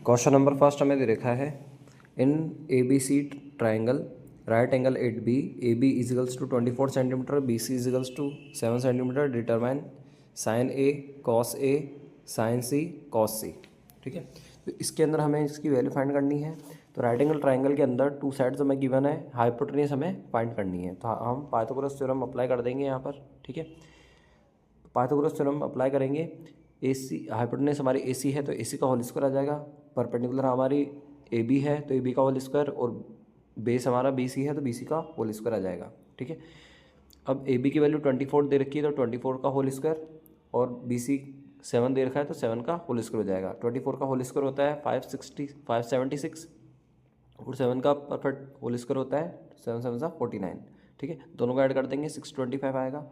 Question number first हमें दे रखा है in A B C triangle right angle at B A B equals to 24 centimetre B C equals to 7 centimetre determine sine A sine C cos C. ठीक है, तो इसके अंदर हमें इसकी वैल्यू फाइंड करनी है। तो राइट एंगल ट्राइंगल के अंदर टू साइड्स हमें गिवन है, हाइपोटेन्यूज हमें फाइंड करनी है। तो हम पाइथागोरस थ्योरम अप्लाई कर देंगे यहाँ पर। ठीक है, पाइथागोरस थ्योरम अप्लाई करेंगे। ए सी हाइपोटेन्यूज हमारी ए सी है तो ए सी का होल स्क्वायर आ जाएगा। परपेंडिकुलर हमारी ए बी है तो ए बी का होल स्क्वायर, और बेस हमारा बी सी है तो बी सी का होल स्क्वायर आ जाएगा। ठीक है, अब ए बी की वैल्यू 24 दे रखी है तो 24 का होल स्क्वायर, और बी सी 7 दे रखा है तो 7 का होल स्क्वायर हो जाएगा। 24 का होल स्क्वायर होता है 576, और 7 का परफेक्ट होल स्क्वायर होता है 7 7 49। ठीक है, दोनों को ऐड कर देंगे 625 आएगा।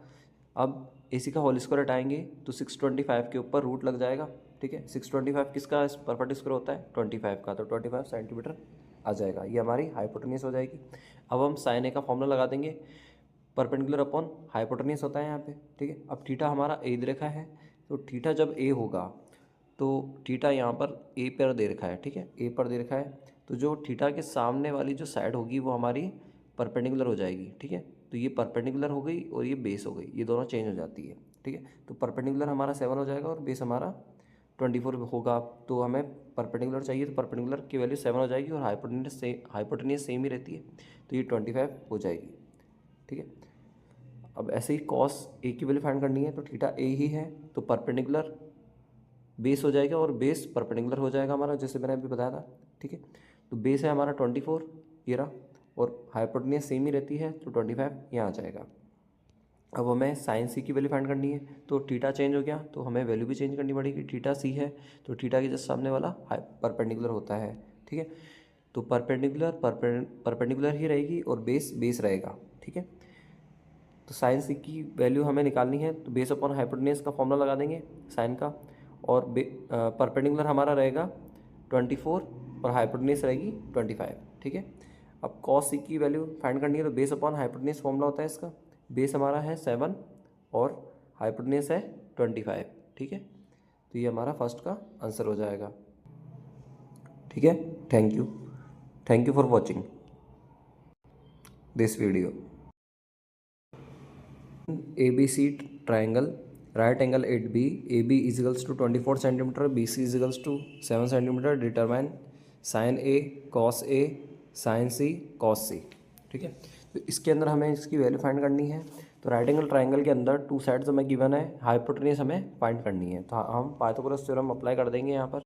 अब ए सी का होल स्क्वायर हटाएंगे तो 625 के ऊपर रूट लग जाएगा। ठीक है, 625 किसका परफेक्ट स्क्वायर होता है 25 का, तो 25 सेंटीमीटर आ जाएगा। ये हमारी हाइपोटेन्यूज हो जाएगी। अब हम साइन ए का फॉर्मूला लगा देंगे, परपेंडिकुलर अपॉन हाइपोटेन्यूज होता है यहाँ पे। ठीक है, अब थीटा हमारा ए दे रखा है, तो थीटा जब ए होगा तो थीटा यहाँ पर ए पर दे रखा है। ठीक है, ए पर दे रखा है, तो जो थीटा के सामने वाली जो साइड होगी वो हमारी परपेंडिकुलर हो जाएगी। ठीक है, तो ये परपेंडिकुलर हो गई और ये बेस हो गई, ये दोनों चेंज हो जाती है। ठीक है, तो परपेंडिकुलर हमारा 7 हो जाएगा और बेस हमारा 24 होगा। तो हमें परपेंडिकुलर चाहिए तो परपेंडिकुलर की वैल्यू 7 हो जाएगी, और हाइपोटेन्यूज सेम ही रहती है तो ये 25 हो जाएगी। ठीक है, अब ऐसे ही कॉस ए की वैल्यू फाइंड करनी है, तो थीटा ए ही है तो परपेंडिकुलर बेस हो जाएगा और बेस परपेंडिकुलर हो जाएगा हमारा, जैसे मैंने अभी बताया था। ठीक है, तो बेस है हमारा 24 ये रहा, और हाइपोटेन्यूज सेम ही रहती है तो 25 यहाँ आ जाएगा। अब हमें साइन सी की वैल्यू फाइंड करनी है, तो थीटा चेंज हो गया तो हमें वैल्यू भी चेंज करनी पड़ेगी। थीटा सी है तो थीटा के जस्ट सामने वाला परपेंडिकुलर होता है। ठीक है, तो परपेंडिकुलर ही रहेगी और बेस बेस रहेगा। ठीक है, तो साइन सी की वैल्यू हमें निकालनी है, तो बेस अपॉन हाइपोटेन्यूज का फॉर्मूला लगा देंगे साइन का, और परपेंडिकुलर हमारा रहेगा 24 और हाइपोटेन्यूज रहेगी 25। ठीक है, अब कॉस सी की वैल्यू फाइंड करनी है, तो बेस अपॉन हाइपोटेन्यूज फॉर्मूला होता है इसका। बेस हमारा है 7 और हाइपोटेन्यूज है 25। ठीक है, तो ये हमारा फर्स्ट का आंसर हो जाएगा। ठीक है, thank you for watching this video. A B C triangle right angle at B A B equals to 24 centimetre B C equals to 7 centimetre determine sine A sine C cos C. ठीक है, तो इसके अंदर हमें इसकी value find करनी है। तो राइट एंगल ट्राइंगल के अंदर टू साइड्स हमें गिवन है, हाइपोटेन्यूज हमें फाइंड करनी है। तो हम पाइथागोरस थ्योरम अप्लाई कर देंगे यहाँ पर।